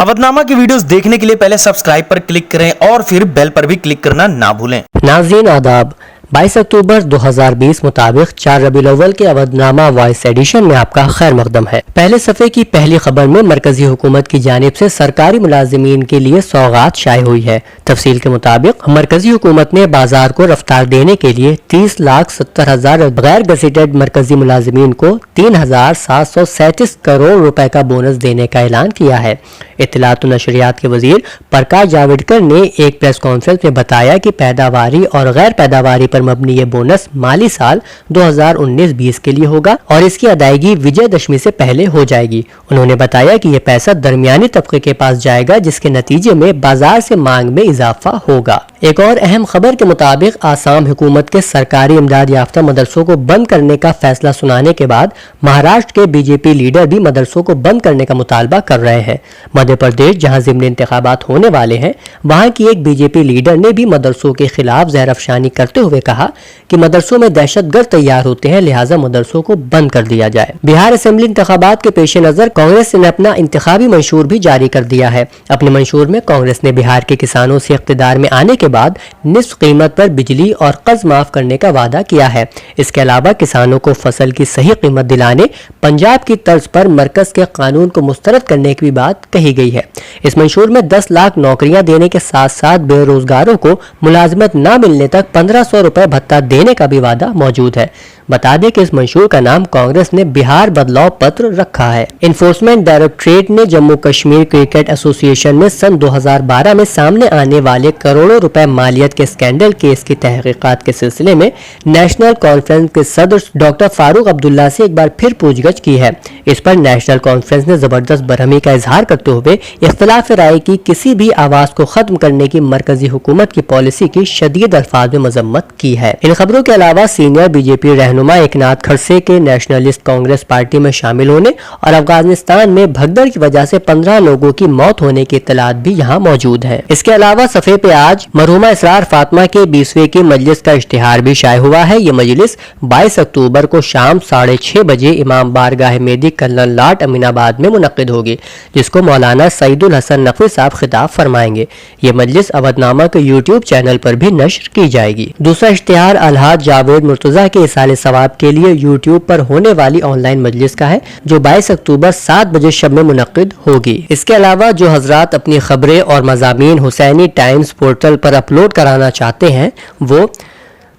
अवधनामा की वीडियोस देखने के लिए पहले सब्सक्राइब पर क्लिक करें और फिर बेल पर भी क्लिक करना ना भूलें। नाज़रीन आदाब, 22 अक्टूबर 2020 मुताबिक 4 रबीउल अव्वल के अवधनामा वॉइस एडिशन में आपका खैर मकदम है। पहले सफ़े की पहली खबर में मरकजी हुकूमत की जानिब से सरकारी मुलाजिमीन के लिए सौगात शाये हुई है। तफसील के मुताबिक मरकजी हुकूमत ने बाजार को रफ्तार देने के लिए 30,70,000 गैर गजेटेड मरकजी मुलाजिमीन को 3,737 करोड़ रुपए का बोनस देने का ऐलान किया है। इत्तलात व नशरियात के वजीर प्रकाश जावड़ेकर ने एक प्रेस कॉन्फ्रेंस में बताया कि पैदावारी और गैर पैदावारी पर मबनी ये बोनस माली साल 2019-20 के लिए होगा और इसकी अदायगी विजयदशमी से पहले हो जाएगी। उन्होंने बताया कि ये पैसा दरमियानी तबके के पास जाएगा, जिसके नतीजे में बाजार से मांग में इजाफा होगा। एक और अहम खबर के मुताबिक आसाम हुकूमत के सरकारी इमदाद याफ्ता मदरसों को बंद करने का फैसला सुनाने के बाद महाराष्ट्र के बीजेपी लीडर भी मदरसों को बंद करने का मुतालबा कर रहे हैं। मध्य प्रदेश, जहां ज़िमनी इंतखाबात होने वाले हैं, वहां की एक बीजेपी लीडर ने भी मदरसों के खिलाफ जहर अफशानी करते हुए कहा कि मदरसों में दहशतगर्द तैयार होते हैं, लिहाजा मदरसों को बंद कर दिया जाए। बिहार असेंबली इंतखाबात के पेश नजर कांग्रेस ने अपना इंतखाबी मंशूर भी जारी कर दिया है। अपने मंशूर में कांग्रेस ने बिहार के किसानों से इख्तिदार में आने के बाद निस्फ कीमत पर बिजली और कर्ज माफ करने का वादा किया है। इसके अलावा किसानों को फसल की सही कीमत दिलाने, पंजाब की तर्ज पर मरकज के कानून को मुस्तरद करने की भी बात कही गई है। इस मंशूर में 10 लाख नौकरियां देने के साथ साथ बेरोजगारों को मुलाजमत न मिलने तक 1500 रुपए भत्ता देने का भी वादा मौजूद है। बता दें कि इस मंशूर का नाम कांग्रेस ने बिहार बदलाव पत्र रखा है। इन्फोर्समेंट डायरेक्टरेट ने जम्मू कश्मीर क्रिकेट एसोसिएशन में सन 2012 में सामने आने वाले करोड़ों रुपए मालियत के स्कैंडल केस की तहकीकात के सिलसिले में नेशनल कॉन्फ्रेंस के सदर डॉक्टर फारूक अब्दुल्ला से एक बार फिर पूछगछ की है। इस पर नेशनल कॉन्फ्रेंस ने जबरदस्त बरहमी का इजहार करते हुए इख्तिलाफ राय की किसी भी आवाज को खत्म करने की मरकजी हुकूमत की पॉलिसी की शदीद अल्फाज में मजम्मत की है। इन खबरों के अलावा सीनियर बीजेपी रहनुमा एकनाथ खड़से के नेशनलिस्ट कांग्रेस पार्टी में शामिल होने और अफगानिस्तान में भगदड़ की वजह से 15 लोगों की मौत होने की इत्तलात भी यहाँ मौजूद है। इसके अलावा सफ़े पे आज मरहुमा इसरार फातिमा के 20वें की मजलिस का इश्तिहार भी शाये हुआ है। ये मजलिस 22 अक्टूबर को शाम 6:30 बजे इमाम बारगाह मेदी कल्लन लाट अमीनाबाद में मुनक्किद होगी, जिसको मौलाना सईदुल हसन नकवी साहब खिताब फरमाएंगे। ये मजलिस अवधनामा के यूट्यूब चैनल पर भी नश्र की जाएगी। दूसरा इश्तिहार अलहाज जावेद मुर्तजा के इसाले सवाब के लिए यूट्यूब पर होने वाली ऑनलाइन मजलिस का है, जो 22 अक्टूबर 7 बजे शब में मुनक्किद होगी। इसके अलावा जो हजरात अपनी खबरें और मज़ामीन हुसैनी टाइम्स पोर्टल पर अपलोड कराना चाहते हैं, वो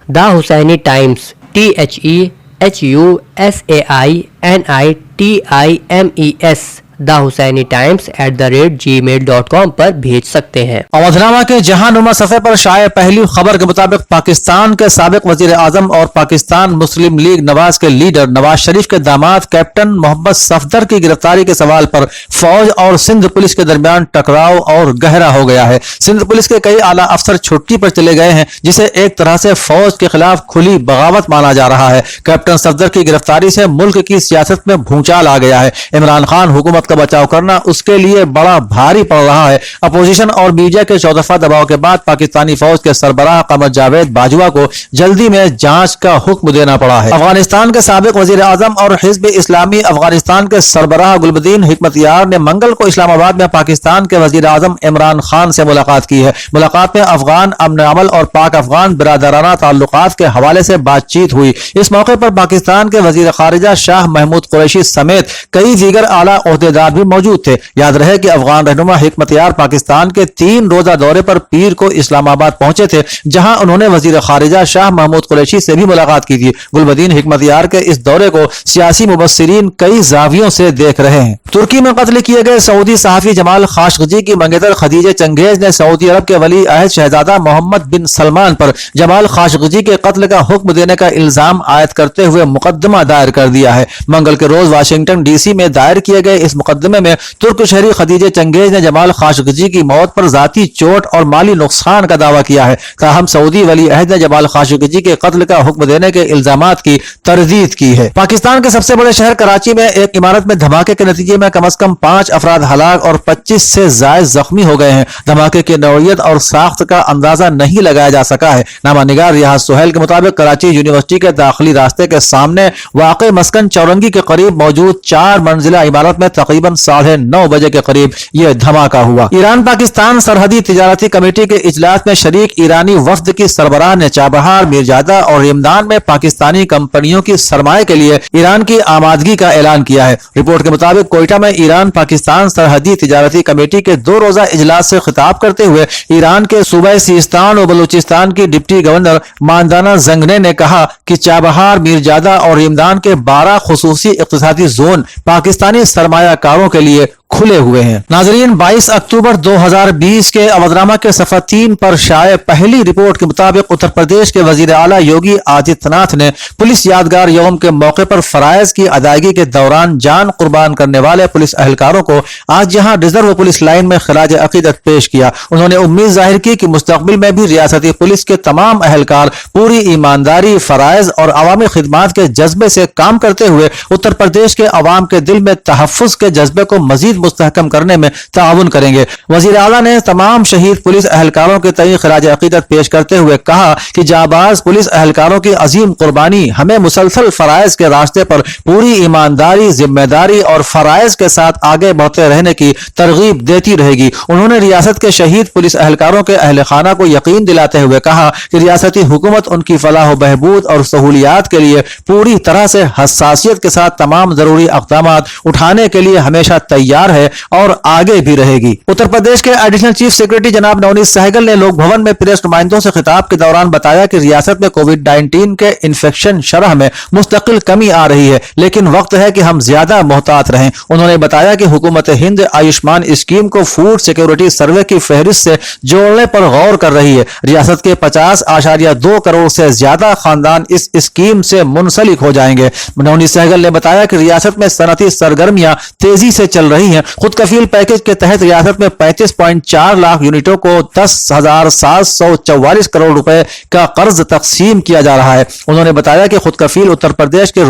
the Husaini times THUSAINITIMES thehusainiTimes@gmail.com पर भेज सकते हैं। अवधनामा के जहांनुमा सफ़े पर शाये पहली खबर के मुताबिक पाकिस्तान के साबिक वजीर आजम और पाकिस्तान मुस्लिम लीग नवाज के लीडर नवाज शरीफ के दामाद कैप्टन मोहम्मद सफदर की गिरफ्तारी के सवाल पर फौज और सिंध पुलिस के दरमियान टकराव और गहरा हो गया है। सिंध पुलिस के कई आला अफसर छुट्टी पर चले गए हैं, जिसे एक तरह से फौज के खिलाफ खुली बगावत माना जा रहा है। कैप्टन सफदर की गिरफ्तारी से मुल्क की सियासत में भूचाल आ गया है। इमरान खान हुकूमत का बचाव करना उसके लिए बड़ा भारी पड़ रहा है। अपोजिशन और मीडिया के चौतरफा दबाव के बाद पाकिस्तानी फौज के सरबराह कमर जावेद बाजवा को जल्दी में जांच का हुक्म देना पड़ा है। अफगानिस्तान के साबिक वजीर आजम और हिज़्ब इस्लामी अफगानिस्तान के सरबराह गुलबदीन हिकमतयार ने मंगल को इस्लामाबाद में पाकिस्तान के वजीर आजम इमरान खान से मुलाकात की है। मुलाकात में अफगान अमन अमल और पाक अफगान बिरादराना ताल्लुकात के हवाले से बातचीत हुई। इस मौके पर पाकिस्तान के वजीर खारिजा शाह महमूद कुरैशी समेत कई दीगर आला ओहदेदार भी मौजूद थे। याद रहे कि अफगान रहनुमा हिकमतयार पाकिस्तान के 3 रोजा दौरे पर पीर को इस्लामाबाद पहुंचे थे, जहां उन्होंने वजीर खारिजा शाह महमूद कुरैशी से भी मुलाकात की थी। गुलबदीन हिकमतयार के इस दौरे को सियासी मुबस्सिरीन कई जावियों से देख रहे हैं। तुर्की में कत्ल किए गए सऊदी सहाफी जमाल खाशगजी की मंगेतर खदीजा चंगेज ने सऊदी अरब के वली अहद शहजादा मोहम्मद बिन सलमान पर जमाल खाशगजी के कत्ल का हुक्म देने का इल्जाम आयद करते हुए मुकदमा दायर कर दिया है। मंगल के रोज वाशिंगटन डीसी में दायर किए गए इस मुकदमे में तुर्क शहरी खदीजा चंगेज ने जमाल खाशगजी की मौत पर जाती चोट और माली नुकसान का दावा किया है। ताहम सऊदी वली अहद ने जमाल खाशगजी के कत्ल का हुक्म देने के इल्जामात की तरदीद की है। पाकिस्तान के सबसे बड़े शहर कराची में एक इमारत में धमाके के नतीजे में कम से कम 5 अफराद हलाक और 25 से ज्यादा जख्मी हो गए हैं। धमाके की नौइयत और साख्त का अंदाजा नहीं लगाया जा सका है। नामा निगार रियाज सुहेल के मुताबिक कराची यूनिवर्सिटी के दाखिली रास्ते के सामने वाक़ मस्कन चौरंगी के करीब मौजूद 4 मंजिला इमारत में तकरीबन 9:30 बजे के करीब ये धमाका हुआ। ईरान पाकिस्तान सरहदी तिजारती कमेटी के इजलास में शरीक ईरानी वफ्द की सरबराह ने चाबहार, मीरजादा और यमदान में पाकिस्तानी कंपनियों की सरमाए के लिए ईरान की आमादगी का ऐलान किया है। रिपोर्ट के मुताबिक कोयटा में ईरान पाकिस्तान सरहदी तिजारती कमेटी के 2 रोजा इजलास से खिताब करते हुए ईरान के सूबे सिस्तान और बलूचिस्तान की डिप्टी गवर्नर मानदाना जंगने ने कहा कि चाबहार, मीरजादा और यमदान के 12 खुसूसी इक्तिसादी जोन पाकिस्तानी सरमायाकारों के लिए खुले हुए हैं। नाजरीन, 22 अक्टूबर 2020 के अवधनामा के सफ़ा 3 पर शाये पहली रिपोर्ट के मुताबिक उत्तर प्रदेश के वजीर आला योगी आदित्यनाथ ने पुलिस यादगार यौम के मौके पर फराइज की अदायगी के दौरान जान कुर्बान करने वाले पुलिस एहलकारों को आज यहां रिजर्व पुलिस लाइन में खिराज अकीदत पेश किया। उन्होंने उम्मीद जाहिर की कि मुस्तकबिल में भी रियासती पुलिस के तमाम एहलकार पूरी ईमानदारी, फराइज और अवामी खिदमात के जज्बे से काम करते हुए उत्तर प्रदेश के अवाम के दिल में तहफ़्फ़ुज़ के जज्बे को मजीद मुस्तहकम करने में ताउन करेंगे। वजीर आला ने तमाम शहीद पुलिस एहलकारों के तय खिराज अकीदत पेश करते हुए कहा कि जाबाज पुलिस एहलकारों की अजीम कुर्बानी हमें मुसलसल फराइज के रास्ते पर पूरी ईमानदारी, जिम्मेदारी और फराइज के साथ आगे बढ़ते रहने की तरगीब देती रहेगी। उन्होंने रियासत के शहीद पुलिस एहलकारों के अहल खाना को यकीन दिलाते हुए कहा कि रियासती हुकूमत उनकी फलाह बहबूद और सहूलियात के लिए पूरी तरह से हसासियत के साथ तमाम जरूरी इक़दामात उठाने के लिए हमेशा तैयार है और आगे भी रहेगी। उत्तर प्रदेश के एडिशनल चीफ सेक्रेटरी जनाब नवनीत सहगल ने लोक भवन में प्रेस नुमाइंदों से खिताब के दौरान बताया कि रियासत में कोविड-19 के इन्फेक्शन शरह में मुस्तकिल कमी आ रही है, लेकिन वक्त है कि हम ज्यादा मोहतात रहें। उन्होंने बताया कि हुकूमत हिंद आयुष्मान स्कीम को फूड सिक्योरिटी सर्वे की फहरिस्त से जोड़ने पर गौर कर रही है। रियासत के 50.2 करोड़ से ज्यादा खानदान इस स्कीम से मुंसलिक हो जाएंगे। नवनीत सहगल ने बताया कि रियासत में सनती सरगर्मियां तेजी से चल रही हैं। खुद कफील पैकेज के तहत रियासत में 35.4 लाख यूनिटों को 10,744 करोड़ रुपए का कर्ज तकसीम किया जा रहा है। उन्होंने बताया कि खुद कफील उत्तर प्रदेश के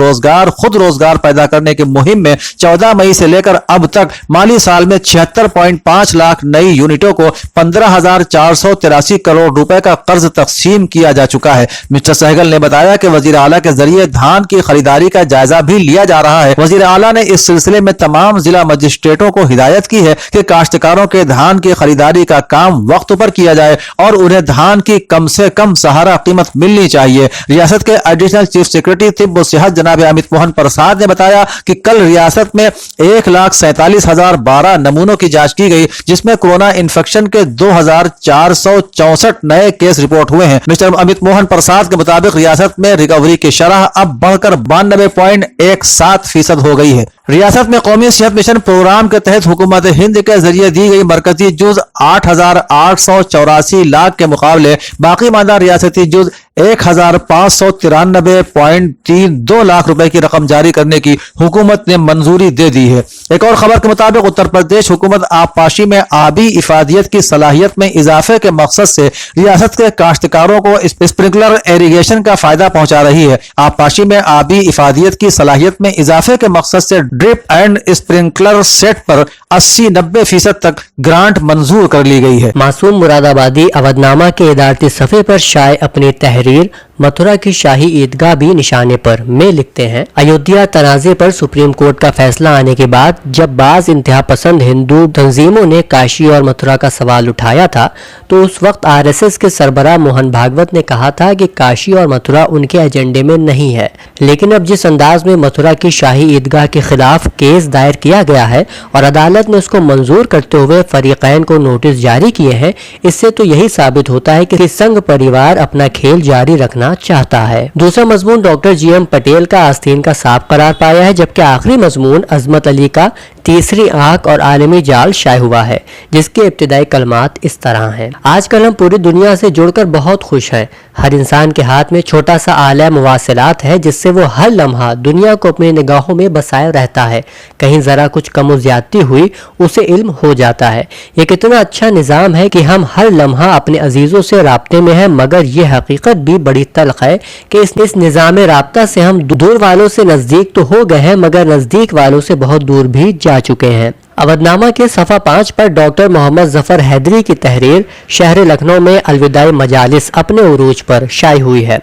खुद रोजगार पैदा करने की मुहिम में 14 मई से लेकर अब तक माली साल में 76.5 लाख नई यूनिटों को 15,483 करोड़ रुपए का कर्ज तकसीम किया जा चुका है। मिस्टर सहगल ने बताया कि वजीर आला के जरिए धान की खरीदारी का जायजा भी लिया जा रहा है। वजीर आला ने इस सिलसिले में तमाम जिला मजिस्ट्रेटों को हिदायत की है कि काश्तकारों के धान की खरीदारी का काम वक्त पर किया जाए और उन्हें धान की कम से कम सहारा कीमत मिलनी चाहिए। रियासत के एडिशनल चीफ सेक्रेटरी तिब्ब और सेहत जनाब अमित मोहन प्रसाद ने बताया कि कल रियासत में 1,47,012 नमूनों की जांच की गई, जिसमें कोरोना इन्फेक्शन के 2,464 नए केस रिपोर्ट हुए हैं। मिस्टर अमित मोहन प्रसाद के मुताबिक रियासत में रिकवरी की शरह अब बढ़कर 92.17% हो गई है। रियासत में कौमी सेहत मिशन प्रोग्राम के तहत हुकूमत हिंद के जरिए दी गई मरकजी जुज 8,884 लाख के मुकाबले बाकी मादा रियासती जुज 1,593.32 लाख रुपए की रकम जारी करने की हुकूमत ने मंजूरी दे दी है। एक और खबर के मुताबिक उत्तर प्रदेश हुकूमत आबपाशी में आबी इफादियत की सलाहियत में इजाफे के मकसद से रियासत के काश्तकारों को स्प्रिंकलर इरिगेशन का फायदा पहुंचा रही है। आबपाशी में आबी इफादियत की सलाहियत में इजाफे के मकसद से ड्रिप एंड स्प्रिंकलर सेट पर 80-90% तक ग्रांट मंजूर कर ली गई है। मासूम मुरादाबादी अवधनामा के इदारती सफ़े पर शाये अपनी तहरीर मथुरा की शाही ईदगाह भी निशाने पर में लिखते हैं, अयोध्या तनाज़े पर सुप्रीम कोर्ट का फैसला आने के बाद जब बाज इंतहा पसंद हिंदू तंजीमों ने काशी और मथुरा का सवाल उठाया था तो उस वक्त आरएसएस के सरबराह मोहन भागवत ने कहा था कि काशी और मथुरा उनके एजेंडे में नहीं है। लेकिन अब जिस अंदाज में मथुरा की शाही ईदगाह के खिलाफ केस दायर किया गया है और अदालत ने उसको मंजूर करते हुए फरीकैन को नोटिस जारी किए हैं, इससे तो यही साबित होता है कि संघ परिवार अपना खेल जारी रखना चाहता है। दूसरा मजमून डॉक्टर जीएम पटेल का आस्तीन का साफ करार पाया है, जबकि आखिरी मजमून अजमत अली का तीसरी आंख और आलमी जाल शाये हुआ है, जिसके इब्तिदाई कलमात इस तरह हैं। आजकल हम पूरी दुनिया से जुड़कर बहुत खुश हैं। हर इंसान के हाथ में छोटा सा आला मुवासिलात है, जिससे वो हर लम्हा दुनिया को अपनी निगाहों में बसाए रहता है। कहीं जरा कुछ कम ज्यादती हुई उसे इल्म हो जाता है। ये कितना अच्छा निज़ाम है कि हम हर लम्हा अपने अजीजों से राब्ते में हैं, मगर ये हकीकत भी बड़ी तल्ख है कि इस निज़ाम राब्ता से हम दूर वालों से नजदीक तो हो गए हैं, मगर नजदीक वालों से बहुत दूर भी जा चुके हैं। अवधनामा के सफ़ा 5 पर डॉक्टर मोहम्मद जफर हैदरी की तहरीर शहर लखनऊ में अलविदाई मजालिस अपने उरूज पर शाये हुई है।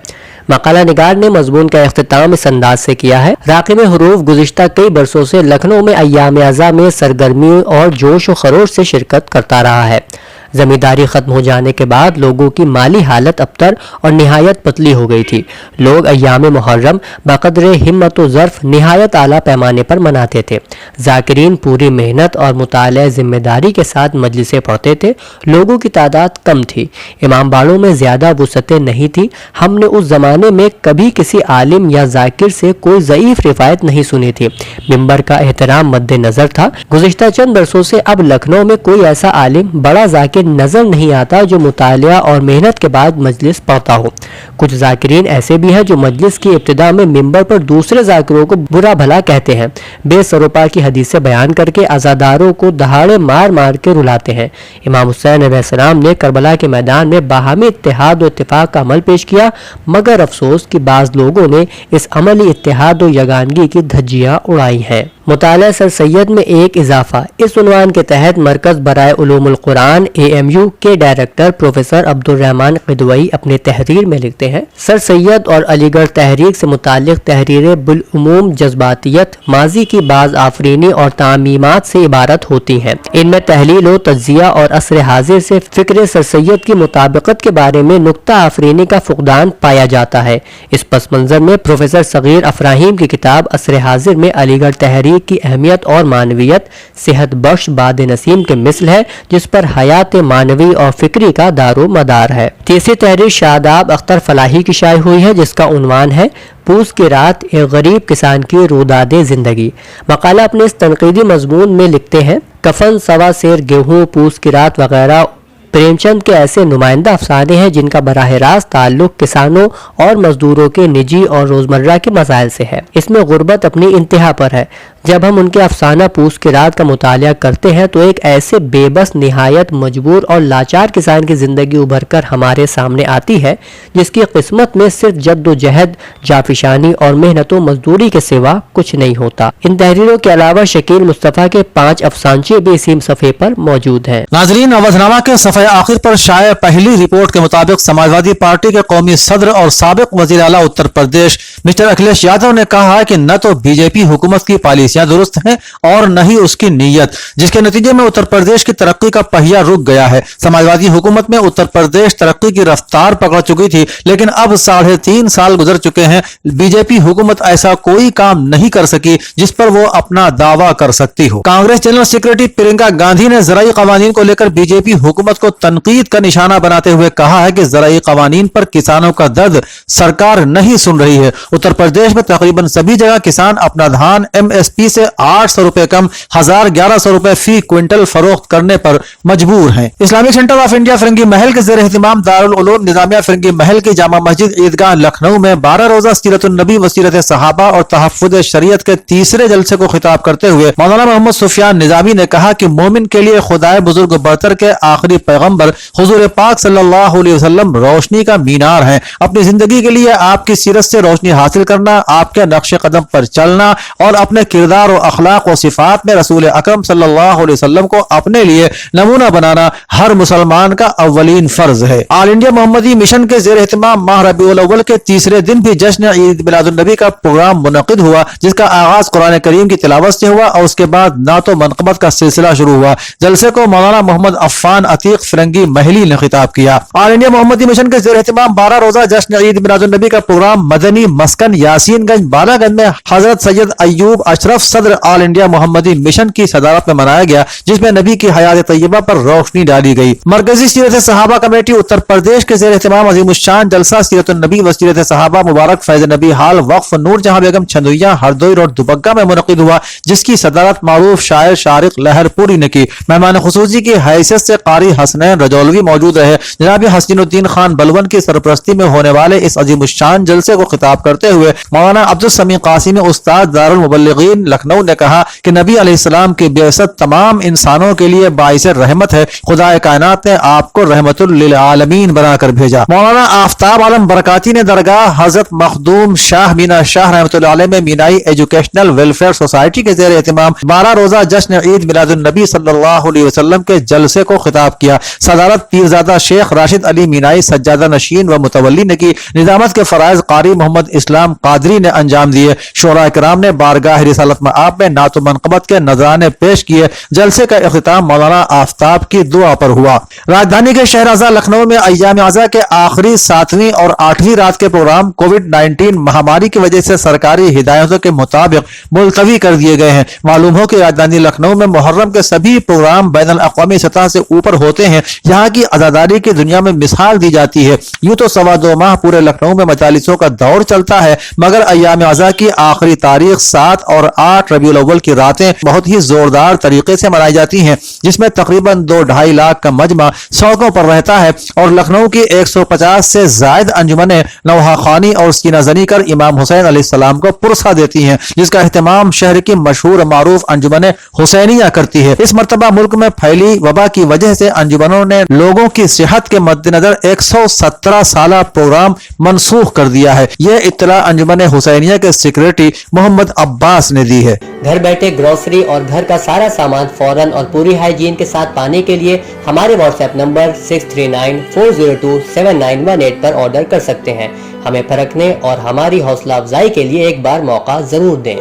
مقالہ نگار نے مضمون کا اختتام اس انداز سے کیا ہے: راقم حروف گزشتہ کئی برسوں سے لکھنؤ میں ایام ازاں میں سرگرمی اور جوش و خروش سے شرکت کرتا رہا ہے۔ زمینداری ختم ہو جانے کے بعد لوگوں کی مالی حالت ابتر اور نہایت پتلی ہو گئی تھی۔ لوگ ایام محرم بقدر ہمت و ظرف نہایت اعلیٰ پیمانے پر مناتے تھے۔ ذاکرین پوری محنت اور مطالعہ ذمہ داری کے ساتھ مجلسیں پڑھتے تھے۔ لوگوں کی تعداد کم تھی، امام باڑوں میں زیادہ وسعتیں نہیں تھی۔ ہم نے اس زمانے میں کبھی کسی عالم یا ذاکر سے کوئی ضعیف روایت نہیں سنی تھی۔ ممبر کا احترام مد نظر تھا۔ گزشتہ چند برسوں سے اب لکھنؤ میں کوئی ایسا عالم بڑا ذاکر نظر نہیں آتا جو مطالعہ اور محنت کے بعد مجلس پڑھتا ہو۔ کچھ ذاکرین ایسے بھی ہیں جو مجلس کی ابتدا میں ممبر پر دوسرے ذاکروں کو برا بھلا کہتے ہیں، بے سروپا کی حدیثیں بیان کر کے عزاداروں کو دہاڑے مار مار کے رلاتے ہیں۔ امام حسین علیہ السلام نے کربلا کے میدان میں باہمی اتحاد و اتفاق کا عمل پیش کیا، مگر افسوس کہ بعض لوگوں نے اس عملی اتحاد و یگانگی کی دھجیاں اڑائی ہیں۔ مطالعہ سر سید میں ایک اضافہ، اس عنوان کے تحت مرکز برائے علوم القرآن AMU کے ڈائریکٹر پروفیسر عبد الرحمن قدوئی اپنے تحریر میں لکھتے ہیں: سر سید اور علی گڑھ تحریک سے متعلق تحریریں بالعموم جذباتیت، ماضی کی بعض آفرینی اور تعمیمات سے عبارت ہوتی ہیں۔ ان میں تحلیل و تجزیہ اور عصر حاضر سے فکر سر سید کی مطابقت کے بارے میں نکتہ آفرینی کا فقدان پایا جاتا ہے۔ اس پس منظر میں پروفیسر صغیر افراہیم کی کتاب عصر حاضر میں علی گڑھ تحریک کی اہمیت اور معنویت صحت بخش باد نسیم کے مثل ہے، جس پر حیات معنوی اور فکری کا دار و مدار ہے۔ تیسری تحریر شاداب اختر فلاحی کی شائع ہوئی ہے، جس کا عنوان ہے پوس کی رات، ایک غریب کسان کی روداد زندگی۔ مقالہ اپنے اس تنقیدی مضمون میں لکھتے ہیں: کفن، سوا سیر گیہوں، پوس کی رات وغیرہ پریم چند کے ایسے نمائندہ افسانے ہیں جن کا براہ راست تعلق کسانوں اور مزدوروں کے نجی اور روزمرہ کے مسائل سے ہے۔ اس میں غربت اپنی انتہا پر ہے۔ جب ہم ان کے افسانہ پوس کی رات کا مطالعہ کرتے ہیں تو ایک ایسے بے بس، نہایت مجبور اور لاچار کسان کی زندگی ابھر کر ہمارے سامنے آتی ہے، جس کی قسمت میں صرف جد و جہد، جافشانی اور محنت و مزدوری کے سوا کچھ نہیں ہوتا۔ ان تحریروں کے علاوہ شکیل مصطفیٰ کے 5 افسانچے بھی اسی صفحے پر موجود ہیں۔ ناظرین، اودھنامہ کے صفحہ آخر پر شائع پہلی رپورٹ کے مطابق سماجوادی پارٹی کے قومی صدر اور سابق وزیر اعلیٰ اتر پردیش مسٹر اکھلیش یادو نے کہا ہے کہ نہ تو BJP حکومت کی پالیسیاں درست ہیں اور نہ ہی اس کی نیت، جس کے نتیجے میں اتر پردیش کی ترقی کا پہیہ رک گیا ہے۔ سماجوادی حکومت میں اتر پردیش ترقی کی رفتار پکڑ چکی تھی، لیکن اب 3.5 سال گزر چکے ہیں، BJP حکومت ایسا کوئی کام نہیں کر سکی جس پر وہ اپنا دعویٰ کر سکتی ہو۔ کانگریس جنرل سیکرٹری پرینکا گاندھی نے زرعی قوانین کو لے کر BJP حکومت کو تنقید کا نشانہ بناتے ہوئے کہا ہے کہ زرعی قوانین پر کسانوں کا درد سرکار نہیں سن رہی ہے۔ اتر پردیش میں تقریباً سبھی جگہ کسان اپنا دھان MSP سے 800 روپے کم 1100 روپے فی کوئنٹل فروخت کرنے پر مجبور ہیں۔ اسلامک سینٹر آف انڈیا فرنگی محل کے زیر اہتمام دارالعلوم نظامیہ فرنگی محل کی جامع مسجد عیدگاہ لکھنؤ میں 12 روزہ سیرت النبی و سیرت صحابہ اور تحفظ شریعت کے تیسرے جلسے کو خطاب کرتے ہوئے مولانا محمد سفیان نظامی نے کہا کہ مومن کے لیے خدائے بزرگ برتر کے آخری پیغمبر حضور پاک صلی اللہ علیہ وسلم روشنی کا مینار ہیں۔ اپنی زندگی کے لیے آپ کی سیرت سے روشنی حاصل کرنا، آپ کے نقش قدم پر چلنا اور اپنے کردار و اخلاق و صفات میں رسول اکرم صلی اللہ علیہ وسلم کو اپنے لیے نمونہ بنانا ہر مسلمان کا اولین فرض ہے۔ آل انڈیا محمدی مشن کے زیر اہتمام ماہ ربیع الاول کے تیسرے دن بھی جشن عید میلاد النبی کا پروگرام منعقد ہوا، جس کا آغاز قرآن کریم کی تلاوت سے ہوا اور اس کے بعد نعت و منقبت کا سلسلہ شروع ہوا۔ جلسے کو مولانا محمد عفان عتیق فرنگی محلی نے خطاب کیا۔ آل انڈیا محمدی مشن کے زیر اہتمام 12 روزہ جشن عید میلاد النبی کا پروگرام مدنی مسکن یاسین گنج بالا گنج میں حضرت سید ایوب اشرف صدر آل انڈیا محمدی مشن کی صدارت میں منایا گیا، جس میں نبی کی حیات طیبہ پر روشنی ڈالی گئی۔ مرکزی سیرت صحابہ کمیٹی اتر پردیش کے زیر اہتمام عظیم الشان جلسہ سیرت النبی و سیرت صحابہ مبارک فیض نبی ہال وقف نور جہاں بیگم چھندویا ہردوئی روڈ دوبگہ میں منعقد ہوا، جس کی صدارت معروف شاعر شارق لہر پوری نے کی۔ مہمان خصوصی کی حیثیت سے قاری حسنین رجولوی موجود رہے۔ جناب حسین الدین خان بلون کی سرپرستی میں ہونے والے اس عظیم الشان جلسے کو خطاب کرتے ہوئے مولانا عبد السمیع قاسمی استاد دارالمبلغین लखनऊ ने कहा कि नबी अलैहिस्सलाम की बेअसत तमाम इंसानों के लिए बाइस रहमत है। खुदा कायनात ने आपको रहमतुल लिल आलमीन बनाकर भेजा। मौलाना आफ्ताब आलम बरकाती ने दरगाह हजरत मखदूम शाह मीना शाह रहमतुल्लाह अलैह में मीनाई एजुकेशनल वेलफेयर सोसाइटी के ज़ेर एहतमाम 12 रोजा जश्न ईद मिलादुन नबी सल्लल्लाहु अलैहि वसल्लम के जलसे को खिताब किया। सदारत पीरजादा शेख राशिद अली मीनाई सज्जादा नशीन व मुतवल्ली ने की। निजामत के फराइज कारी मोहम्मद इस्लाम कादरी ने अंजाम दिए। शोरा किराम ने बारगाह रिसालत मआब में नातो मनक़बत के नजराने पेश किए। जलसे का इख्तिताम मौलाना आफ्ताब की दुआ पर हुआ। राजधानी के शहराजा लखनऊ में अय्याम आज़ा के आखिरी 7वीं और 8वीं रात के प्रोग्राम कोविड-19 महामारी की वजह से सरकारी हिदायतों के मुताबिक मुलतवी कर दिए गए हैं। मालूम हो कि राजधानी लखनऊ में मुहर्रम के सभी प्रोग्राम बैनुल अक़वामी सतह से ऊपर होते हैं। यहाँ की आजादारी की दुनिया में मिसाल दी जाती है। यूं तो 2.25 माह पूरे लखनऊ में मजालिसों का दौर चलता है, मगर अय्याम आज़ा की आखिरी तारीख 7 और 8 रबीउल अव्वल की रातें बहुत ही जोरदार तरीके से मनाई जाती हैं, जिसमें तकरीबन 2-2.5 लाख का मजमा सड़कों पर रहता है और लखनऊ की 150 से जायद अंजुमने नौहाखानी और सीना जनी कर इमाम हुसैन अलैहिस्सलाम को पुरसा देती हैं, जिसका एहतमाम शहर की मशहूर मारूफ अंजुमने हुसैनिया करती है। इस मर्तबा मुल्क में फैली वबा की वजह से अंजुमनों ने लोगों की सेहत के मद्देनजर 117 साला प्रोग्राम मनसूख कर दिया है। यह इत्तला अंजुमन हुसैनिया के सेक्रेटरी मोहम्मद अब्बास ने दी है। घर बैठे ग्रोसरी और घर का सारा सामान फौरन और पूरी हाइजीन के साथ पाने के लिए हमारे व्हाट्सएप नंबर 6394027918 पर ऑर्डर कर सकते हैं। हमें परखने और हमारी हौसला अफजाई के लिए एक बार मौका जरूर दें।